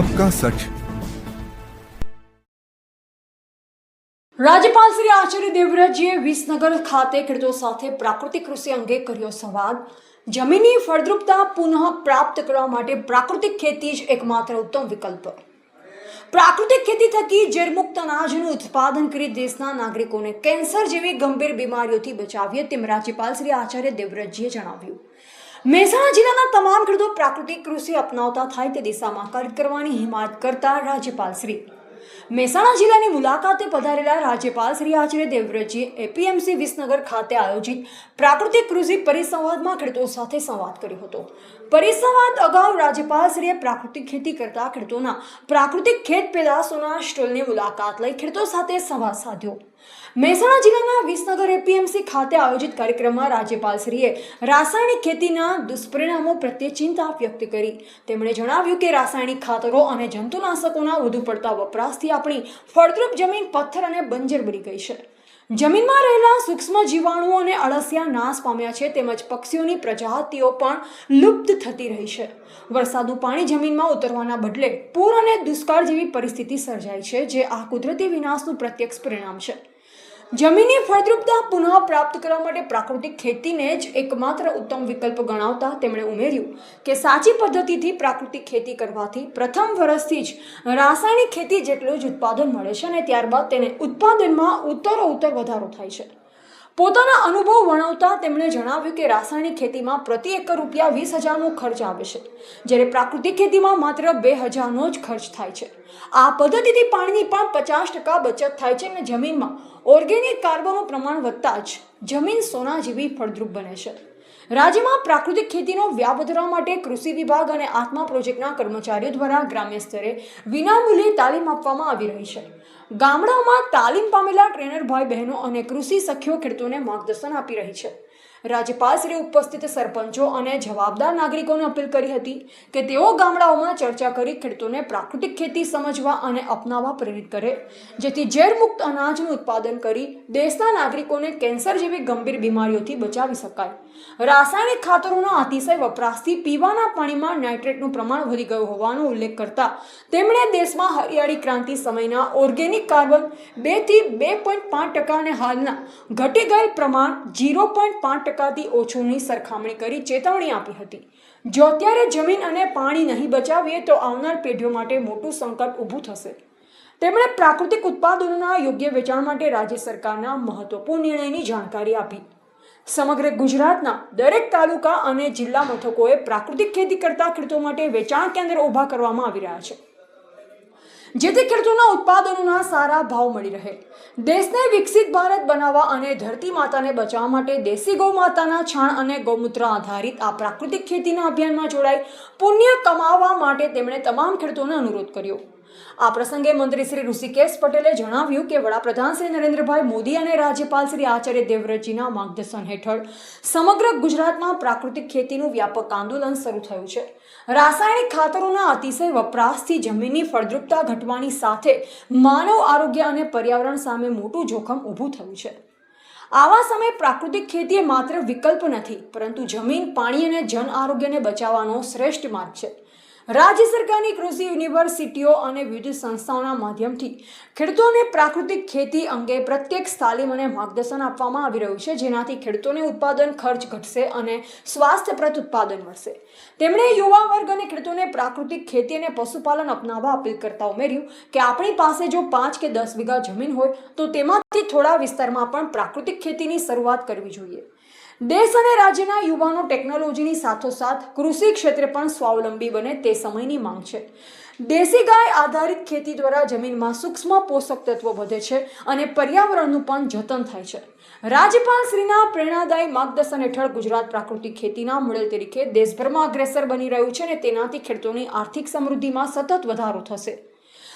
सबका सच। રાજ્યપાલ શ્રી આચાર્ય દેવવ્રતજીએ વિસનગર ખાતે ખેડૂતો સાથે પ્રાકૃતિક કૃષિ અંગે કર્યો સંવાદ। જમીનની ફળદ્રુપતા પુનઃ પ્રાપ્ત કરવા માટે પ્રાકૃતિક ખેતી જ એકમાત્ર ઉત્તમ વિકલ્પ। પ્રાકૃતિક ખેતી થકી ઝેરમુક્ત અનાજનું ઉત્પાદન કરી દેશના નાગરિકોને કેન્સર જેવી ગંભીર બીમારીઓથી બચાવીએ તેમ રાજ્યપાલ શ્રી આચાર્ય દેવવ્રતજીએ જણાવ્યું। મહેસાણા જિલ્લાના તમામ ખેડૂતો પ્રાકૃતિક કૃષિ અપનાવતા થાય તે દિશામાં કાર્ય કરવાની હિમાયત કરતા રાજ્યપાલ શ્રી મહેસાણા જિલ્લાની મુલાકાતે પધારેલા રાજ્યપાલ શ્રી આચાર્ય દેવવ્રતજીએ એપીએમસી વિસનગર ખાતે આયોજિત પ્રાકૃતિક કૃષિ પરિસંવાદમાં ખેડૂતો સાથે સંવાદ કર્યો હતો। પરિસંવાદ અગાઉ રાજ્યપાલશ્રીએ પ્રાકૃતિક ખેતી કરતા ખેડૂતોના પ્રાકૃતિક ખેત પેદાશોના સ્ટોલની મુલાકાત લઈ ખેડૂતો સાથે સંવાદ સાધ્યો। મહેસાણા જિલ્લાના વિસનગર એપીએમસી ખાતે આયોજિત કાર્યક્રમમાં રાજ્યપાલશ્રીએ રાસાયણિક ખેતીના દુષ્પરિણામો પ્રત્યે ચિંતા વ્યક્ત કરી। તેમણે જણાવ્યું કે રાસાયણિક ખાતરો અને જંતુનાશકોના વધુ પડતા વપરાશથી આપણી ફળદ્રુપ જમીન પથ્થર અને બંજર બની ગઈ છે। જમીનમાં રહેલા સૂક્ષ્મ જીવાણુઓ અને અળસિયા નાશ પામ્યા છે, તેમજ પક્ષીઓની પ્રજાતિઓ પણ લુપ્ત થતી રહી છે। વરસાદનું પાણી જમીનમાં ઉતરવાના બદલે પૂર અને દુષ્કાળ જેવી પરિસ્થિતિ સર્જાય છે, જે આ કુદરતી વિનાશનું પ્રત્યક્ષ પરિણામ છે। જમીનની ફળદ્રુપતા પુનઃ પ્રાપ્ત કરવા માટે પ્રાકૃતિક ખેતીને જ એકમાત્ર ઉત્તમ વિકલ્પ ગણાવતા તેમણે ઉમેર્યું કે સાચી પદ્ધતિથી પ્રાકૃતિક ખેતી કરવાથી પ્રથમ વર્ષથી જ રાસાયણિક ખેતી જેટલું જ ઉત્પાદન મળે છે અને ત્યારબાદ તેને ઉત્પાદનમાં ઉત્તરોત્તર વધારો થાય છે। પોતાના અનુભવ વર્ણવતા તેમણે જણાવ્યું કે રાસાયણિક ખેતીમાં પ્રતિ એકર ₹20,000નો ખર્ચ આવે છે, જ્યારે પ્રાકૃતિક ખેતીમાં માત્ર 2,000નો જ ખર્ચ થાય છે। આ પદ્ધતિથી પાણીની પણ 50% બચત થાય છે અને જમીનમાં ઓર્ગેનિક કાર્બનનું પ્રમાણ વધતા જ જમીન સોના જેવી ફળદ્રુપ બને છે। રાજ્યમાં પ્રાકૃતિક ખેતીનો વ્યાપ વધારવા માટે કૃષિ વિભાગ અને આત્મા પ્રોજેક્ટના કર્મચારીઓ દ્વારા ગ્રામ્ય સ્તરે વિનામૂલ્યે તાલીમ આપવામાં આવી રહી છે। ગામડાઓમાં તાલીમ પામેલા ટ્રેનર ભાઈ બહેનો અને કૃષિ સખીઓ ખેડૂતોને માર્ગદર્શન આપી રહી છે। રાજ્યપાલશ્રીએ ઉપસ્થિત સરપંચો અને જવાબદાર નાગરિકોને અપીલ કરી હતી કે તેઓ ગામડાઓમાં ચર્ચા કરી ખેડૂતોને પ્રાકૃતિક ખેતી સમજવા અને અપનાવવા પ્રેરિત કરે, જેથી ઝેરમુક્ત અનાજનું ઉત્પાદન કરી દેશના નાગરિકોને કેન્સર જેવી ગંભીર બીમારીઓથી બચાવી શકાય। રાસાયણિક ખાતરોના અતિશય વપરાશથી પીવાના પાણીમાં નાઇટ્રેટનું પ્રમાણ વધી ગયું હોવાનો ઉલ્લેખ કરતા તેમણે દેશમાં હરિયાળી ક્રાંતિ સમયના ઓર્ગેનિક કાર્બન 2 થી 2.5% અને હાલના ઘટી ગયેલ પ્રમાણ 0.5%થી ઓછુંની સરખામણી કરી ચેતવણી આપી હતી। જો અત્યારે જમીન અને પાણી નહીં બચાવીએ તો આવનાર પેઢીઓ માટે મોટું સંકટ ઊભું થશે। તેમણે પ્રાકૃતિક ઉત્પાદનોના યોગ્ય વેચાણ માટે રાજ્ય સરકારના મહત્વપૂર્ણ નિર્ણયની જાણકારી આપી। સમગ્ર ગુજરાતના દરેક તાલુકા અને જિલ્લા મથકોએ પ્રાકૃતિક ખેતી કરતા ખેડૂતો માટે વેચાણ કેન્દ્ર ઊભા કરવામાં આવી રહ્યા છે, જેથી ખેડૂતોના ઉત્પાદનોના સારા ભાવ મળી રહે। દેશને વિકસિત ભારત બનાવવા અને ધરતી માતાને બચાવવા માટે દેશી ગૌ માતાના છાણ અને ગૌમૂત્ર આધારિત આ પ્રાકૃતિક ખેતીના અભિયાનમાં જોડાઈ પુણ્ય કમાવવા માટે તેમણે તમામ ખેડૂતોને અનુરોધ કર્યો। આ પ્રસંગે મંત્રી શ્રી ઋષિકેશ પટેલે જણાવ્યું કે વડાપ્રધાન શ્રી નરેન્દ્રભાઈ મોદી અને રાજ્યપાલ શ્રી આચાર્ય દેવવ્રતજીના માર્ગદર્શન હેઠળ સમગ્ર ગુજરાતમાં પ્રાકૃતિક ખેતીનું વ્યાપક આંદોલન શરૂ થયું છે। રાસાયણિક ખાતરોના અતિશય વપરાશથી જમીનની ફળદ્રુપતા ઘટવાની સાથે માનવ આરોગ્ય અને પર્યાવરણ સામે મોટું જોખમ ઊભું થયું છે। આવા સમયે પ્રાકૃતિક ખેતી એ માત્ર વિકલ્પ નથી, પરંતુ જમીન, પાણી અને જન આરોગ્યને બચાવવાનો શ્રેષ્ઠ માર્ગ છે। રાજ્ય સરકારની કૃષિ યુનિવર્સિટીઓ અને વિવિધ સંસ્થાઓના માધ્યમથી ખેડૂતોને પ્રાકૃતિક ખેતી અંગે પ્રત્યક્ષ તાલીમ અને માર્ગદર્શન આપવામાં આવી રહ્યું છે, જેનાથી ખેડૂતોને ઉત્પાદન ખર્ચ ઘટશે અને સ્વાસ્થ્યપ્રદ ઉત્પાદન મળશે। તેમણે યુવા વર્ગ અને ખેડૂતોને પ્રાકૃતિક ખેતી અને પશુપાલન અપનાવવા અપીલ કરતા ઉમેર્યું કે આપણી પાસે જો 5 કે 10 વીઘા જમીન હોય તો તેમાંથી થોડા વિસ્તારમાં પણ પ્રાકૃતિક ખેતીની શરૂઆત કરવી જોઈએ। દેશ અને રાજ્યના યુવાનો ટેકનોલોજીની સાથોસાથ કૃષિ ક્ષેત્રે પણ સ્વાવલંબી બને તે સમયની માંગ છે। દેશી ગાય આધારિત ખેતી દ્વારા જમીનમાં સૂક્ષ્મ પોષક તત્વો વધે છે અને પર્યાવરણનું પણ જતન થાય છે। રાજ્યપાલ શ્રીના પ્રેરણાદાયી માર્ગદર્શન હેઠળ ગુજરાત પ્રાકૃતિક ખેતીના મોડેલ તરીકે દેશભરમાં અગ્રેસર બની રહ્યું છે અને તેનાથી ખેડૂતોની આર્થિક સમૃદ્ધિમાં સતત વધારો થશે।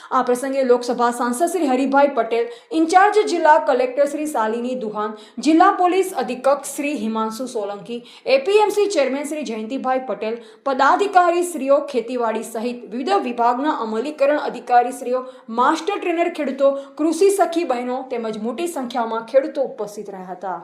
આ પ્રસંગે લોકસભા સાંસદ શ્રી હરિભાઈ પટેલ, ઇન્ચાર્જ જિલ્લા કલેક્ટર શ્રી શાલિની દુહાન, જિલ્લા પોલીસ અધિક્ષક શ્રી હિમાંશુ સોલંકી, એપીએમસી ચેરમેન શ્રી જયંતિભાઈ પટેલ, પદાધિકારીશ્રીઓ, ખેતીવાડી સહિત વિવિધ વિભાગના અમલીકરણ અધિકારીશ્રીઓ, માસ્ટર ટ્રેનર ખેડૂતો, કૃષિ સખી બહેનો તેમજ મોટી સંખ્યામાં ખેડૂતો ઉપસ્થિત રહ્યા હતા।